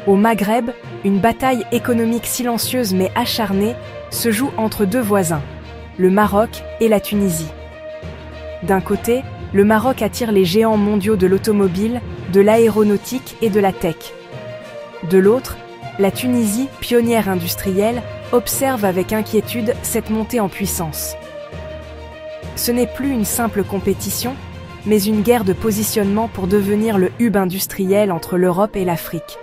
Au Maghreb, une bataille économique silencieuse mais acharnée se joue entre deux voisins, le Maroc et la Tunisie. D'un côté, le Maroc attire les géants mondiaux de l'automobile, de l'aéronautique et de la tech. De l'autre, la Tunisie, pionnière industrielle, observe avec inquiétude cette montée en puissance. Ce n'est plus une simple compétition, mais une guerre de positionnement pour devenir le hub industriel entre l'Europe et l'Afrique.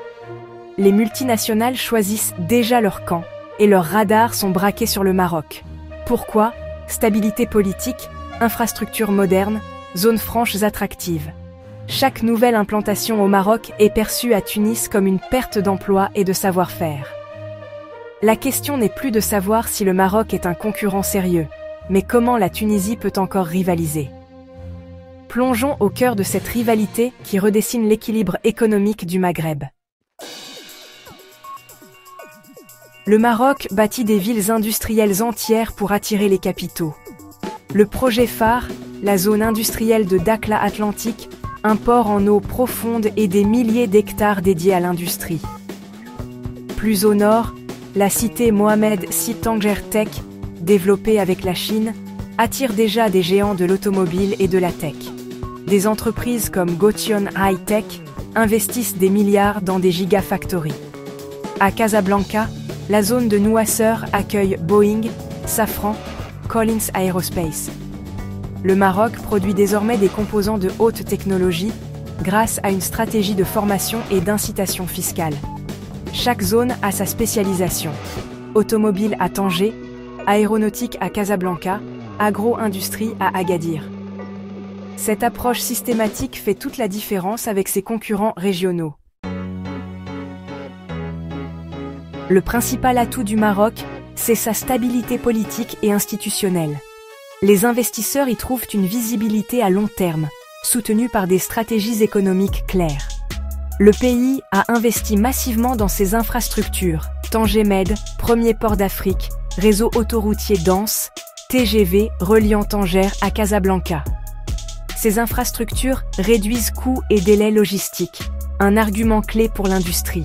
Les multinationales choisissent déjà leur camp, et leurs radars sont braqués sur le Maroc. Pourquoi? Stabilité politique, infrastructures modernes, zones franches attractives. Chaque nouvelle implantation au Maroc est perçue à Tunis comme une perte d'emploi et de savoir-faire. La question n'est plus de savoir si le Maroc est un concurrent sérieux, mais comment la Tunisie peut encore rivaliser. Plongeons au cœur de cette rivalité qui redessine l'équilibre économique du Maghreb. Le Maroc bâtit des villes industrielles entières pour attirer les capitaux. Le projet phare, la zone industrielle de Dakhla Atlantique, un port en eau profonde et des milliers d'hectares dédiés à l'industrie. Plus au nord, la cité Mohamed VI Tanger Tech, développée avec la Chine, attire déjà des géants de l'automobile et de la tech. Des entreprises comme Gotion High Tech investissent des milliards dans des gigafactories. À Casablanca, la zone de Nouasseur accueille Boeing, Safran, Collins Aerospace. Le Maroc produit désormais des composants de haute technologie grâce à une stratégie de formation et d'incitation fiscale. Chaque zone a sa spécialisation. Automobile à Tanger, aéronautique à Casablanca, agro-industrie à Agadir. Cette approche systématique fait toute la différence avec ses concurrents régionaux. Le principal atout du Maroc, c'est sa stabilité politique et institutionnelle. Les investisseurs y trouvent une visibilité à long terme, soutenue par des stratégies économiques claires. Le pays a investi massivement dans ses infrastructures, Tanger Med, premier port d'Afrique, réseau autoroutier dense, TGV reliant Tanger à Casablanca. Ces infrastructures réduisent coûts et délais logistiques, un argument clé pour l'industrie.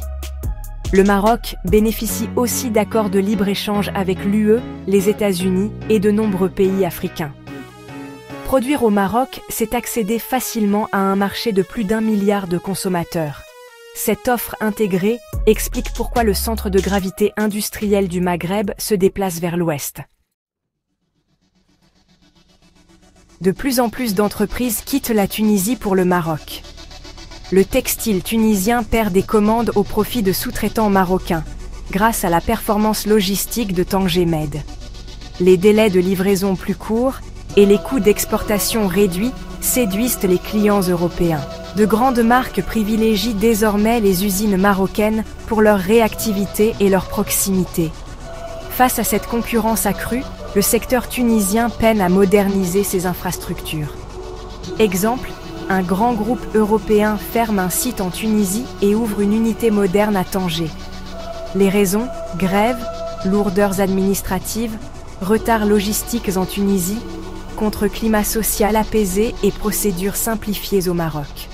Le Maroc bénéficie aussi d'accords de libre-échange avec l'UE, les États-Unis et de nombreux pays africains. Produire au Maroc, c'est accéder facilement à un marché de plus d'1 milliard de consommateurs. Cette offre intégrée explique pourquoi le centre de gravité industriel du Maghreb se déplace vers l'ouest. De plus en plus d'entreprises quittent la Tunisie pour le Maroc. Le textile tunisien perd des commandes au profit de sous-traitants marocains, grâce à la performance logistique de Tanger Med. Les délais de livraison plus courts et les coûts d'exportation réduits séduisent les clients européens. De grandes marques privilégient désormais les usines marocaines pour leur réactivité et leur proximité. Face à cette concurrence accrue, le secteur tunisien peine à moderniser ses infrastructures. Exemple, un grand groupe européen ferme un site en Tunisie et ouvre une unité moderne à Tanger. Les raisons, grève, lourdeurs administratives, retards logistiques en Tunisie, contre-climat social apaisé et procédures simplifiées au Maroc.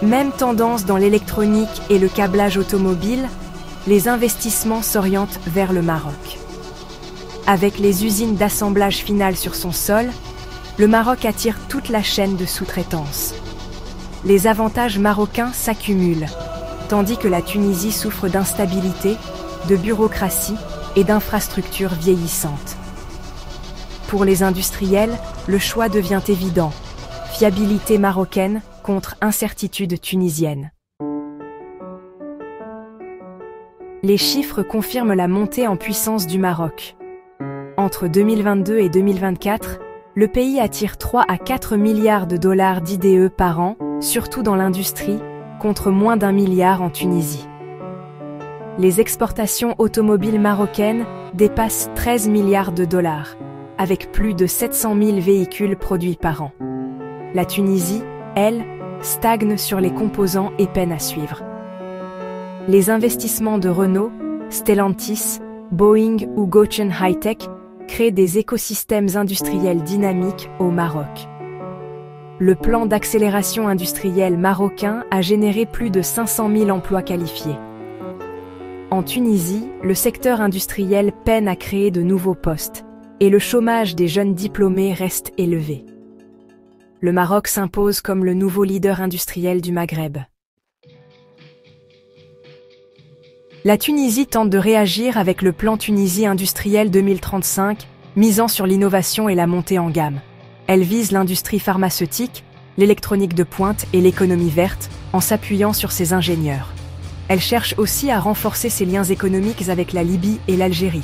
Même tendance dans l'électronique et le câblage automobile, les investissements s'orientent vers le Maroc. Avec les usines d'assemblage final sur son sol, le Maroc attire toute la chaîne de sous-traitance. Les avantages marocains s'accumulent, tandis que la Tunisie souffre d'instabilité, de bureaucratie et d'infrastructures vieillissantes. Pour les industriels, le choix devient évident. Fiabilité marocaine contre incertitude tunisienne. Les chiffres confirment la montée en puissance du Maroc. Entre 2022 et 2024, le pays attire 3 à 4 milliards de dollars d'IDE par an, surtout dans l'industrie, contre moins d'1 milliard en Tunisie. Les exportations automobiles marocaines dépassent 13 milliards de dollars, avec plus de 700 000 véhicules produits par an. La Tunisie, elle, stagne sur les composants et peine à suivre. Les investissements de Renault, Stellantis, Boeing ou Gotion High Tech créent des écosystèmes industriels dynamiques au Maroc. Le plan d'accélération industrielle marocain a généré plus de 500 000 emplois qualifiés. En Tunisie, le secteur industriel peine à créer de nouveaux postes, et le chômage des jeunes diplômés reste élevé. Le Maroc s'impose comme le nouveau leader industriel du Maghreb. La Tunisie tente de réagir avec le plan Tunisie industriel 2035, misant sur l'innovation et la montée en gamme. Elle vise l'industrie pharmaceutique, l'électronique de pointe et l'économie verte, en s'appuyant sur ses ingénieurs. Elle cherche aussi à renforcer ses liens économiques avec la Libye et l'Algérie.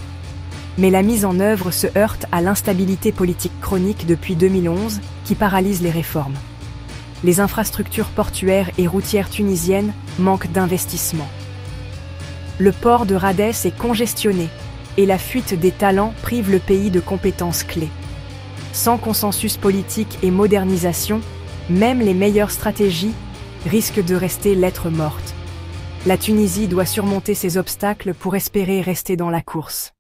Mais la mise en œuvre se heurte à l'instabilité politique chronique depuis 2011, qui paralyse les réformes. Les infrastructures portuaires et routières tunisiennes manquent d'investissement. Le port de Radès est congestionné, et la fuite des talents prive le pays de compétences clés. Sans consensus politique et modernisation, même les meilleures stratégies risquent de rester lettre morte. La Tunisie doit surmonter ces obstacles pour espérer rester dans la course.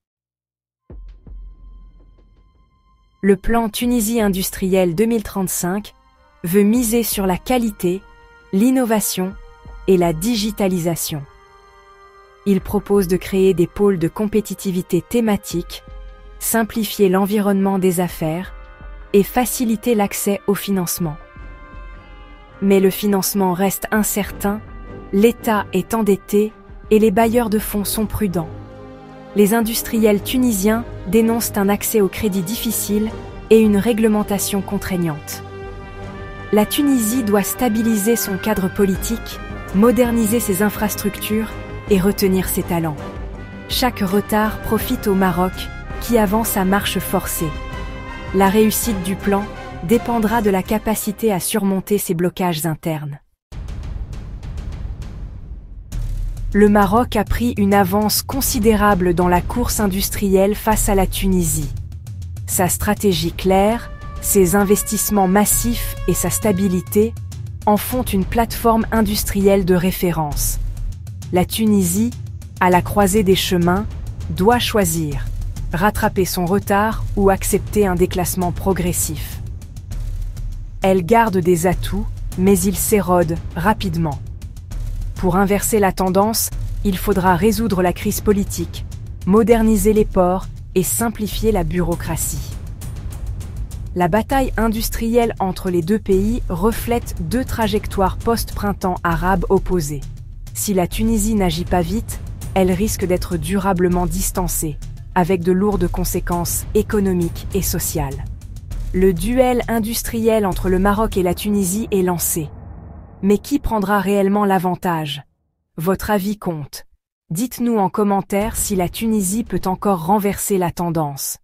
Le plan Tunisie industrielle 2035 veut miser sur la qualité, l'innovation et la digitalisation. Il propose de créer des pôles de compétitivité thématiques, simplifier l'environnement des affaires et faciliter l'accès au financement. Mais le financement reste incertain, l'État est endetté et les bailleurs de fonds sont prudents. Les industriels tunisiens dénoncent un accès au crédit difficile et une réglementation contraignante. La Tunisie doit stabiliser son cadre politique, moderniser ses infrastructures et retenir ses talents. Chaque retard profite au Maroc, qui avance à marche forcée. La réussite du plan dépendra de la capacité à surmonter ces blocages internes. Le Maroc a pris une avance considérable dans la course industrielle face à la Tunisie. Sa stratégie claire, ses investissements massifs et sa stabilité en font une plateforme industrielle de référence. La Tunisie, à la croisée des chemins, doit choisir, rattraper son retard ou accepter un déclassement progressif. Elle garde des atouts, mais ils s'érodent rapidement. Pour inverser la tendance, il faudra résoudre la crise politique, moderniser les ports et simplifier la bureaucratie. La bataille industrielle entre les deux pays reflète deux trajectoires post-printemps arabe opposées. Si la Tunisie n'agit pas vite, elle risque d'être durablement distancée, avec de lourdes conséquences économiques et sociales. Le duel industriel entre le Maroc et la Tunisie est lancé. Mais qui prendra réellement l'avantage? Votre avis compte. Dites-nous en commentaire si la Tunisie peut encore renverser la tendance.